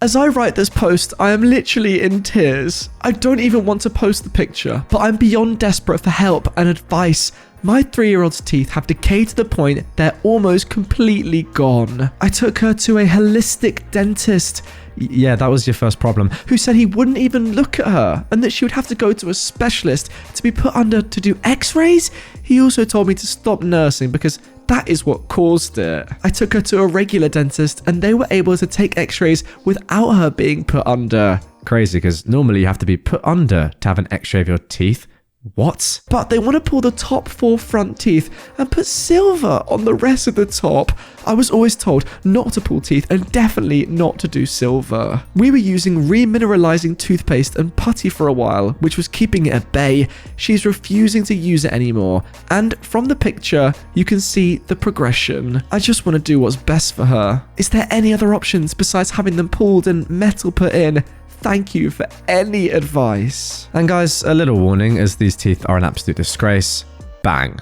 As I write this post, I am literally in tears. I don't even want to post the picture, but I'm beyond desperate for help and advice. My 3-year-old's teeth have decayed to the point they're almost completely gone. I took her to a holistic dentist. Yeah, that was your first problem. Who said he wouldn't even look at her and that she would have to go to a specialist to be put under to do x-rays? He also told me to stop nursing because that is what caused it. I took her to a regular dentist and they were able to take x-rays without her being put under. Crazy, because normally you have to be put under to have an x-ray of your teeth. What? But they want to pull the top 4 front teeth and put silver on the rest of the top. I was always told not to pull teeth and definitely not to do silver. We were using remineralizing toothpaste and putty for a while, which was keeping it at bay. She's refusing to use it anymore. And from the picture, you can see the progression. I just want to do what's best for her. Is there any other options besides having them pulled and metal put in? Thank you for any advice. And guys, a little warning, as these teeth are an absolute disgrace. Bang.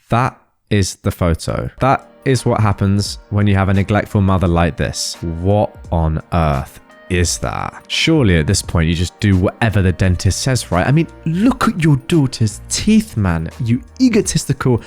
That is the photo. That is what happens when you have a neglectful mother like this. What on earth is that? Surely at this point you just do whatever the dentist says, right? I mean, look at your daughter's teeth, man. You egotistical...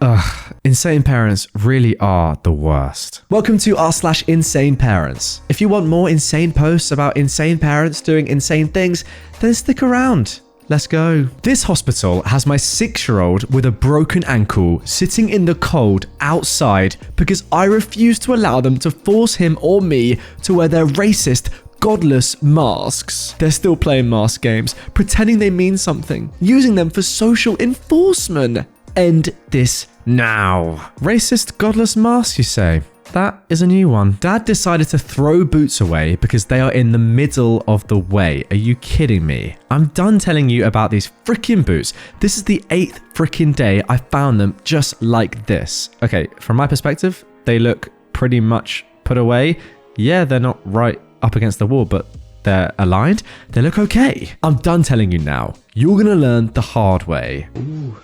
Ugh, insane parents really are the worst. Welcome to r/insane parents. If you want more insane posts about insane parents doing insane things, then stick around. Let's go. This hospital has my 6-year-old with a broken ankle sitting in the cold outside because I refuse to allow them to force him or me to wear their racist, godless masks. They're still playing mask games, pretending they mean something, using them for social enforcement. End this now. Racist, godless masks, you say? That is a new one. Dad decided to throw boots away because they are in the middle of the way. Are you kidding me? I'm done telling you about these freaking boots. This is the 8th freaking day I found them just like this. Okay, from my perspective, they look pretty much put away. Yeah, they're not right up against the wall, but they're aligned. They look okay. I'm done telling you now. You're gonna learn the hard way. Ooh.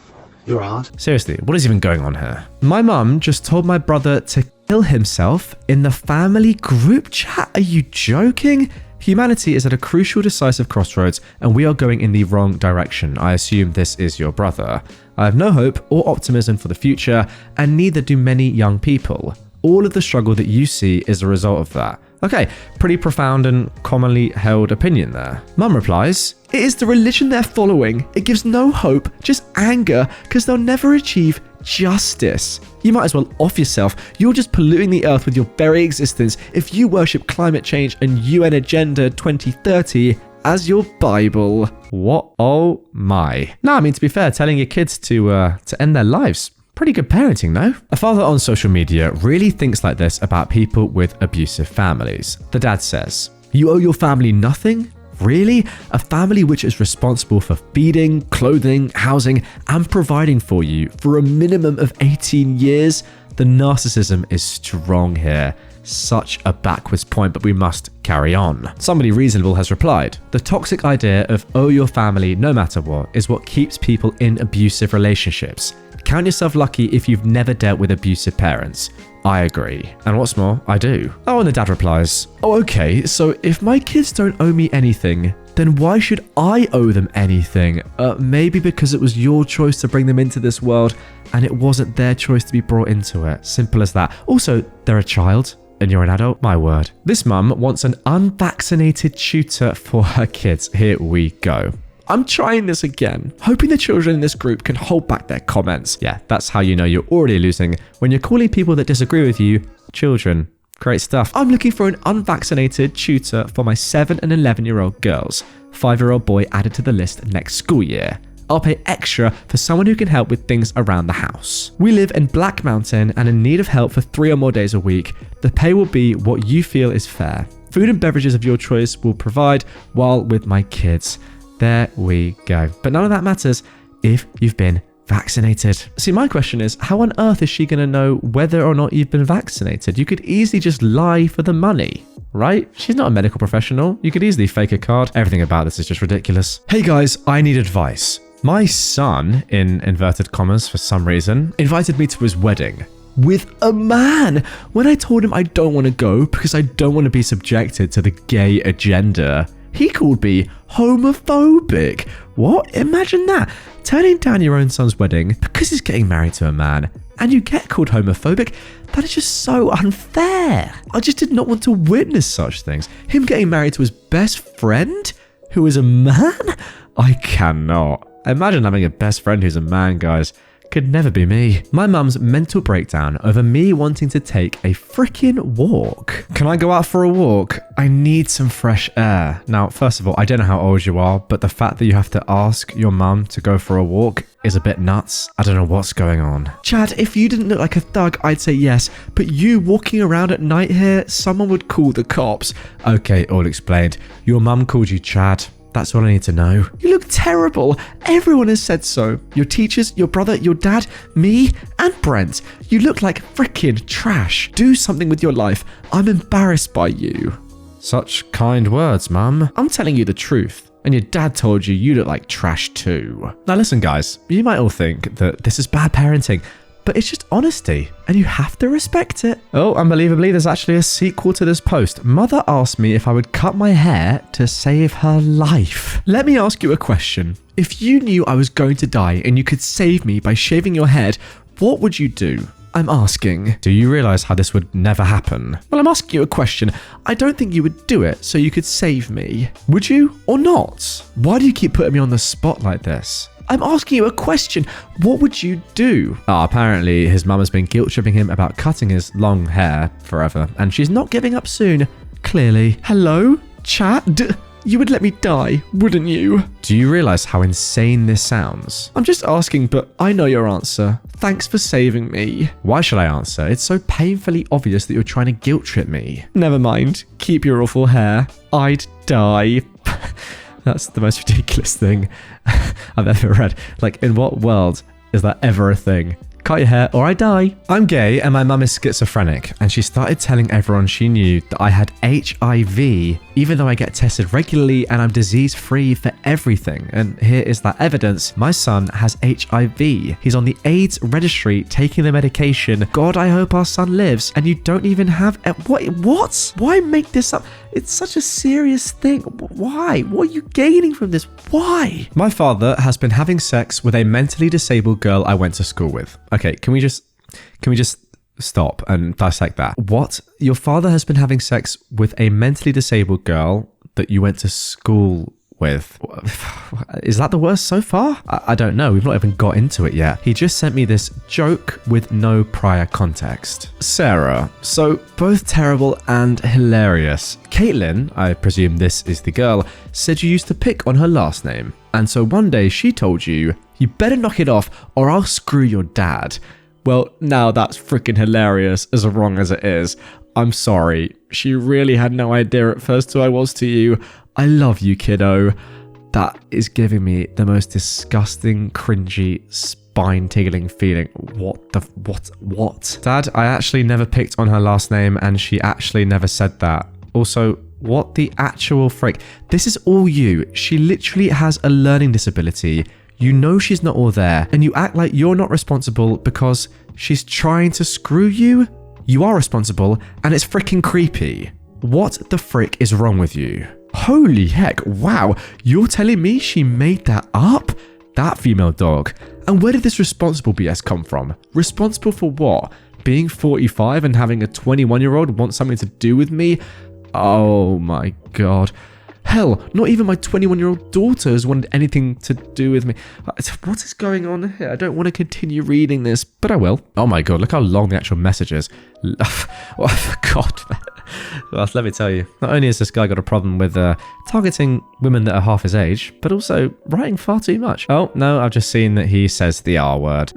You're hard. Seriously, what is even going on here? My mum just told my brother to kill himself in the family group chat. Are you joking? Humanity is at a crucial, decisive crossroads, and we are going in the wrong direction. I assume this is your brother. I have no hope or optimism for the future, and neither do many young people. All of the struggle that you see is a result of that. Okay, pretty profound and commonly held opinion there. Mum replies, "It is the religion they're following. It gives no hope, just anger, because they'll never achieve justice. You might as well off yourself. You're just polluting the earth with your very existence if you worship climate change and UN Agenda 2030 as your Bible." What? Oh my. No, I mean, to be fair, telling your kids to end their lives, pretty good parenting, no? A father on social media really thinks like this about people with abusive families. The dad says, "You owe your family nothing? Really? A family which is responsible for feeding, clothing, housing, and providing for you for a minimum of 18 years? The narcissism is strong here. Such a backwards point, but we must carry on." Somebody reasonable has replied, "The toxic idea of owe your family no matter what is what keeps people in abusive relationships. Count yourself lucky if you've never dealt with abusive parents." I agree. And what's more, I do. Oh, and the dad replies, "Oh, okay, so if my kids don't owe me anything, then why should I owe them anything? Maybe because it was your choice to bring them into this world and it wasn't their choice to be brought into it. Simple as that. Also, they're a child and you're an adult, my word." This mum wants an unvaccinated tutor for her kids. Here we go. I'm trying this again, hoping the children in this group can hold back their comments. Yeah, that's how you know you're already losing, when you're calling people that disagree with you children. Great stuff. "I'm looking for an unvaccinated tutor for my 7 and 11-year-old girls. 5-year-old boy added to the list next school year. I'll pay extra for someone who can help with things around the house. We live in Black Mountain and in need of help for 3 or more days a week. The pay will be what you feel is fair. Food and beverages of your choice will provide while with my kids." There we go. But none of that matters if you've been vaccinated. See, my question is, how on earth is she going to know whether or not you've been vaccinated? You could easily just lie for the money, right? She's not a medical professional. You could easily fake a card. Everything about this is just ridiculous. Hey guys, I need advice. My son, in inverted commas for some reason, invited me to his wedding. with a man when I told him I don't want to go because I don't want to be subjected to the gay agenda. He called me homophobic. What? Imagine that. Turning down your own son's wedding because he's getting married to a man and you get called homophobic. That is just so unfair. I just did not want to witness such things. Him getting married to his best friend who is a man? I cannot. Imagine having a best friend who's a man, guys. Could never be me. My mum's mental breakdown over me wanting to take a freaking walk. Can I go out for a walk? I need some fresh air. Now, first of all, I don't know how old you are, but the fact that you have to ask your mum to go for a walk is a bit nuts. I don't know what's going on. Chad, if you didn't look like a thug, I'd say yes, but you walking around at night here, someone would call the cops. Okay, all explained. Your mum called you Chad. That's all I need to know. You look terrible. Everyone has said so. Your teachers, your brother, your dad, me, and Brent. You look like freaking trash. Do something with your life. I'm embarrassed by you. Such kind words, Mum. I'm telling you the truth. And your dad told you you look like trash too. Now listen, guys. You might all think that this is bad parenting, but it's just honesty, and you have to respect it. Oh, unbelievably, there's actually a sequel to this post. Mother asked me if I would cut my hair to save her life. Let me ask you a question. If you knew I was going to die and you could save me by shaving your head, what would you do? I'm asking. Do you realize how this would never happen? Well, I'm asking you a question. I don't think you would do it so you could save me. Would you or not? Why do you keep putting me on the spot like this? I'm asking you a question. What would you do? Apparently his mum has been guilt-tripping him about cutting his long hair forever, and she's not giving up soon. Clearly. Hello? Chad? You would let me die, wouldn't you? Do you realize how insane this sounds? I'm just asking, but I know your answer. Thanks for saving me. Why should I answer? It's so painfully obvious that you're trying to guilt-trip me. Never mind. Keep your awful hair. I'd die. That's the most ridiculous thing I've ever read. Like, in what world is that ever a thing? Cut your hair or I die. I'm gay and my mum is schizophrenic, and she started telling everyone she knew that I had HIV, even though I get tested regularly and I'm disease-free for everything. And here is that evidence. My son has HIV. He's on the AIDS registry taking the medication. God, I hope our son lives. And you don't even have... What? Why make this up? It's such a serious thing. Why? What are you gaining from this? Why? My father has been having sex with a mentally disabled girl I went to school with. Okay, can we just stop and dissect that? What? Your father has been having sex with a mentally disabled girl that you went to school with? Is that the worst so far? I don't know. We've not even got into it yet. He just sent me this joke with no prior context. Sarah. So both terrible and hilarious. Caitlin, I presume this is the girl, said you used to pick on her last name. And so one day she told you, you better knock it off or I'll screw your dad. Well, now that's freaking hilarious, as wrong as it is. I'm sorry. She really had no idea at first who I was to you. I love you, kiddo. That is giving me the most disgusting, cringy, spine-tingling feeling. What? Dad, I actually never picked on her last name and she actually never said that. Also, what the actual frick? This is all you. She literally has a learning disability. You know she's not all there, and you act like you're not responsible because she's trying to screw you? You are responsible, and it's freaking creepy. What the frick is wrong with you? Holy heck, wow, you're telling me she made that up? That female dog. And where did this responsible BS come from? Responsible for what? Being 45 and having a 21-year-old want something to do with me? Oh my god. Hell, not even my 21-year-old daughter has wanted anything to do with me. What is going on here? I don't want to continue reading this, but I will. Oh my god, look how long the actual message is. Oh, god. Well, let me tell you, not only has this guy got a problem with targeting women that are half his age, but also writing far too much. Oh, no, I've just seen that he says the R word.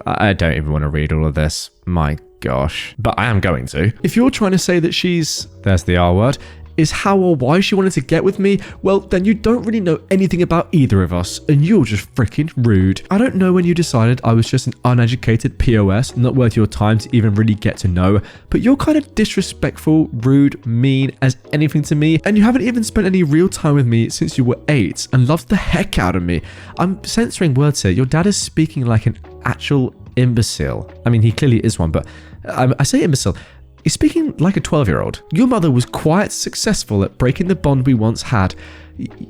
I don't even want to read all of this. My gosh. But I am going to. If you're trying to say that there's the R word, is how or why she wanted to get with me, well, then you don't really know anything about either of us, and you're just freaking rude. I don't know when you decided I was just an uneducated POS, not worth your time to even really get to know, but you're kind of disrespectful, rude, mean as anything to me, and you haven't even spent any real time with me since you were 8, and loves the heck out of me. I'm censoring words here. Your dad is speaking like an actual imbecile. I mean, he clearly is one, but I say imbecile. He's speaking like a 12-year-old. Your mother was quite successful at breaking the bond we once had.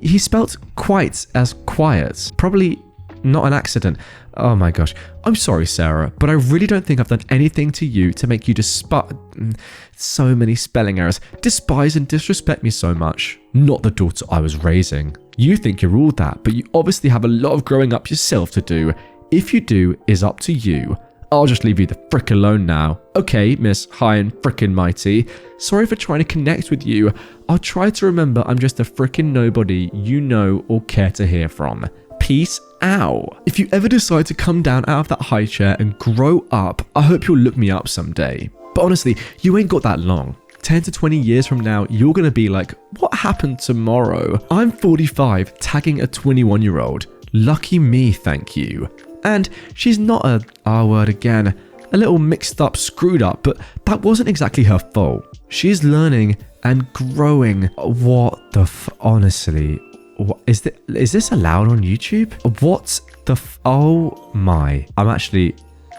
He spelt quite as quiet. Probably not an accident. Oh my gosh. I'm sorry, Sarah, but I really don't think I've done anything to you to make you so many spelling errors. Despise and disrespect me so much. Not the daughter I was raising. You think you're all that, but you obviously have a lot of growing up yourself to do. If you do, is up to you. I'll just leave you the frick alone now. Okay, Miss High and Frickin' Mighty. Sorry for trying to connect with you. I'll try to remember I'm just a frickin' nobody you know or care to hear from. Peace out. If you ever decide to come down out of that high chair and grow up, I hope you'll look me up someday. But honestly, you ain't got that long. 10 to 20 years from now, you're going to be like, what happened tomorrow? I'm 45, tagging a 21-year-old. Lucky me, thank you. And she's not a R-word again. A little mixed up, screwed up, but that wasn't exactly her fault. She's learning and growing. What the honestly... What, is this allowed on YouTube? What the oh my. I'm actually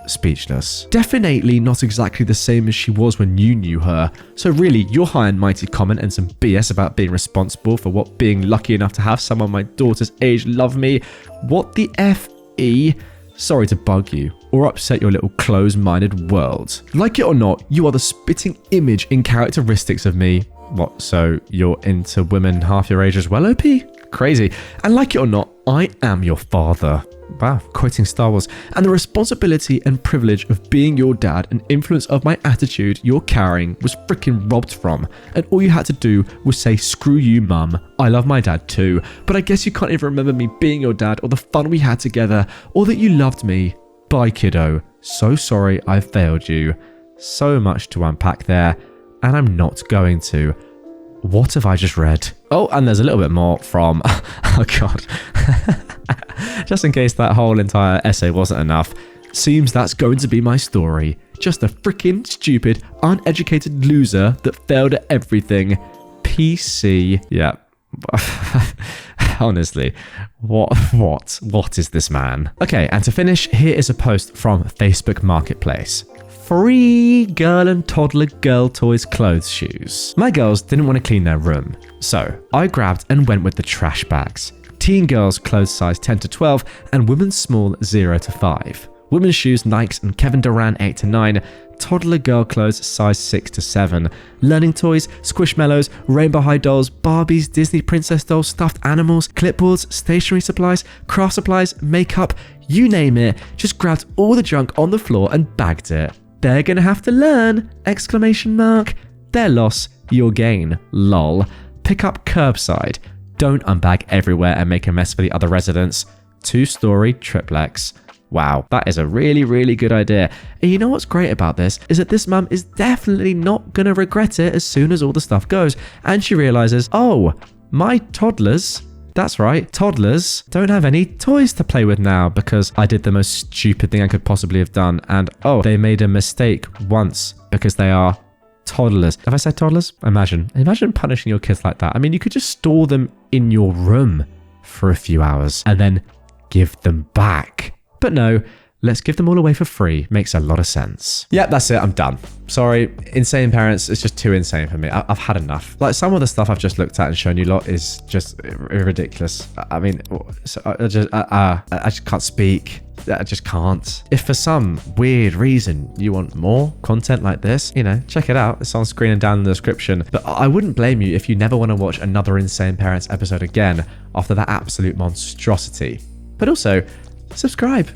speechless. Definitely not exactly the same as she was when you knew her. So really, your high and mighty comment and some BS about being responsible for what being lucky enough to have someone my daughter's age love me. What the F-E? Sorry to bug you or upset your little closed-minded world. Like it or not, you are the spitting image in characteristics of me. What, so you're into women half your age as well, OP? Crazy. And like it or not, I am your father. Wow, quoting Star Wars. And the responsibility and privilege of being your dad and influence of my attitude you're carrying was freaking robbed from. And all you had to do was say, screw you, mum. I love my dad too. But I guess you can't even remember me being your dad or the fun we had together or that you loved me. Bye, kiddo. So sorry I failed you. So much to unpack there. And I'm not going to. What have I just read? Oh, and there's a little bit more from... Oh, God. Just in case that whole entire essay wasn't enough. Seems that's going to be my story. Just a freaking stupid, uneducated loser that failed at everything. PC. Yeah. Honestly, what is this man? Okay, and to finish, here is a post from Facebook Marketplace. Free girl and toddler girl toys, clothes, shoes. My girls didn't want to clean their room, so I grabbed and went with the trash bags. Teen girls clothes size 10 to 12 and women's small 0 to 5. Women's shoes Nikes and Kevin Durant 8 to 9. Toddler girl clothes size 6 to 7. Learning toys, Squishmallows, Rainbow High dolls, Barbies, Disney princess dolls, stuffed animals, clipboards, stationery supplies, craft supplies, makeup, you name it. Just grabbed all the junk on the floor and bagged it. They're gonna have to learn! Exclamation mark. Their loss, your gain. Lol. Pick up curbside. Don't unbag everywhere and make a mess for the other residents. 2-story triplex. Wow, that is a really, really good idea. And you know what's great about this is that this mum is definitely not gonna regret it as soon as all the stuff goes. And she realizes, oh, my toddlers... That's right, toddlers don't have any toys to play with now because I did the most stupid thing I could possibly have done. And oh, they made a mistake once because they are toddlers. Have I said toddlers? Imagine punishing your kids like that. I mean, you could just store them in your room for a few hours and then give them back. But no, let's give them all away for free. Makes a lot of sense. Yep, that's it. I'm done. Sorry, Insane Parents is just too insane for me. I've had enough. Like, some of the stuff I've just looked at and shown you lot is just ridiculous. I mean, I just can't speak. I just can't. If for some weird reason you want more content like this, you know, check it out. It's on screen and down in the description. But I wouldn't blame you if you never want to watch another Insane Parents episode again after that absolute monstrosity. But also, subscribe.